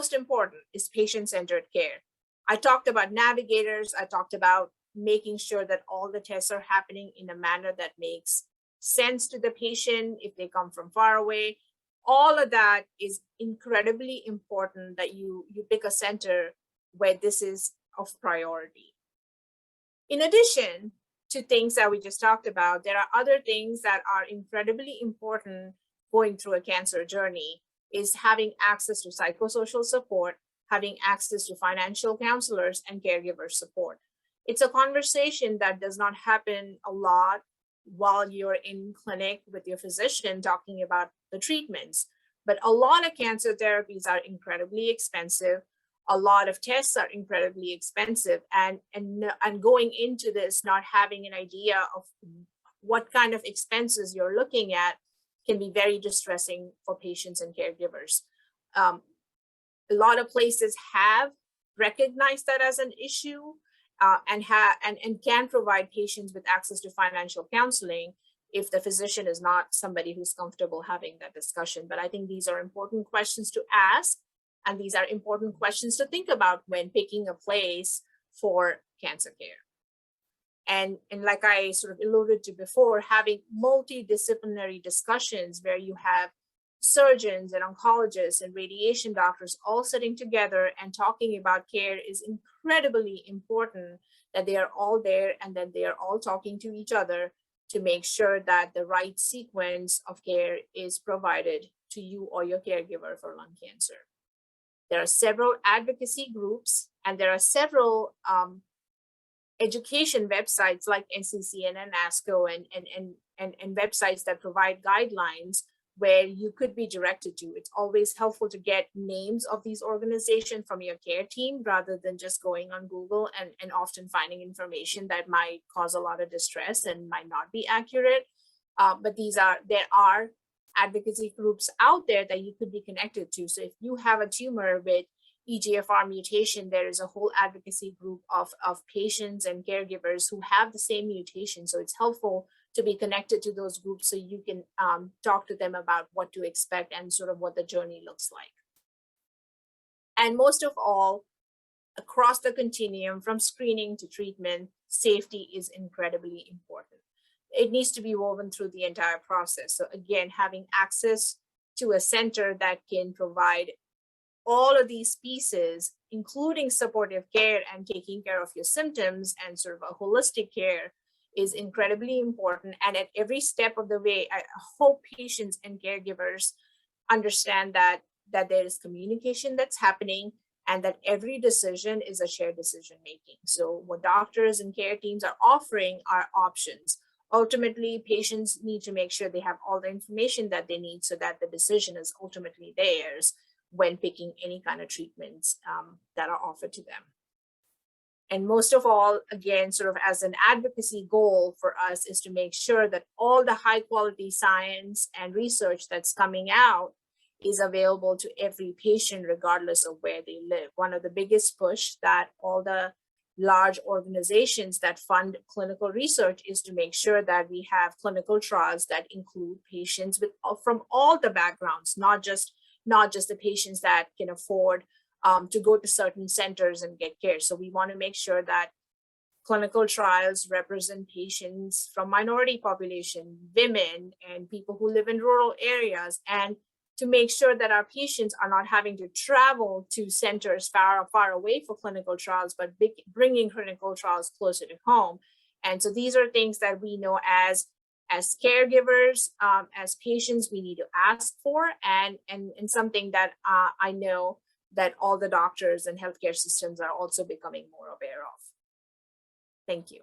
most important is patient-centered care. I talked about navigators. I talked about making sure that all the tests are happening in a manner that makes sense to the patient if they come from far away. All of that is incredibly important, that you pick a center where this is of priority. In addition to things that we just talked about, there are other things that are incredibly important going through a cancer journey, is having access to psychosocial support, having access to financial counselors and caregiver support. It's a conversation that does not happen a lot while you're in clinic with your physician talking about the treatments. But a lot of cancer therapies are incredibly expensive. A lot of tests are incredibly expensive. And going into this, not having an idea of what kind of expenses you're looking at can be very distressing for patients and caregivers. A lot of places have recognized that as an issue, and can provide patients with access to financial counseling if the physician is not somebody who's comfortable having that discussion. But I think these are important questions to ask, and these are important questions to think about when picking a place for cancer care. And like I sort of alluded to before, having multidisciplinary discussions where you have surgeons and oncologists and radiation doctors all sitting together and talking about care is incredibly important, that they are all there and that they are all talking to each other to make sure that the right sequence of care is provided to you or your caregiver for lung cancer. There are several advocacy groups, and there are several education websites like NCCN and ASCO and websites that provide guidelines where you could be directed to. It's always helpful to get names of these organizations from your care team rather than just going on Google and often finding information that might cause a lot of distress and might not be accurate. But there are advocacy groups out there that you could be connected to. So if you have a tumor with EGFR mutation, there is a whole advocacy group of patients and caregivers who have the same mutation. So it's helpful to be connected to those groups so you can talk to them about what to expect and sort of what the journey looks like. And most of all, across the continuum from screening to treatment, safety is incredibly important. It needs to be woven through the entire process. So again, having access to a center that can provide all of these pieces, including supportive care and taking care of your symptoms and sort of a holistic care, is incredibly important. And at every step of the way, I hope patients and caregivers understand that there is communication that's happening and that every decision is a shared decision making. So what doctors and care teams are offering are options. Ultimately, patients need to make sure they have all the information that they need so that the decision is ultimately theirs when picking any kind of treatments that are offered to them. And most of all, again, sort of as an advocacy goal for us is to make sure that all the high quality science and research that's coming out is available to every patient, regardless of where they live. One of the biggest push that all the large organizations that fund clinical research is to make sure that we have clinical trials that include patients from all the backgrounds, not just the patients that can afford to go to certain centers and get care. So we want to make sure that clinical trials represent patients from minority population, women, and people who live in rural areas, and to make sure that our patients are not having to travel to centers far away for clinical trials, but bringing clinical trials closer to home. And so these are things that we know as caregivers, as patients, we need to ask for, and something that I know that all the doctors and healthcare systems are also becoming more aware of. Thank you.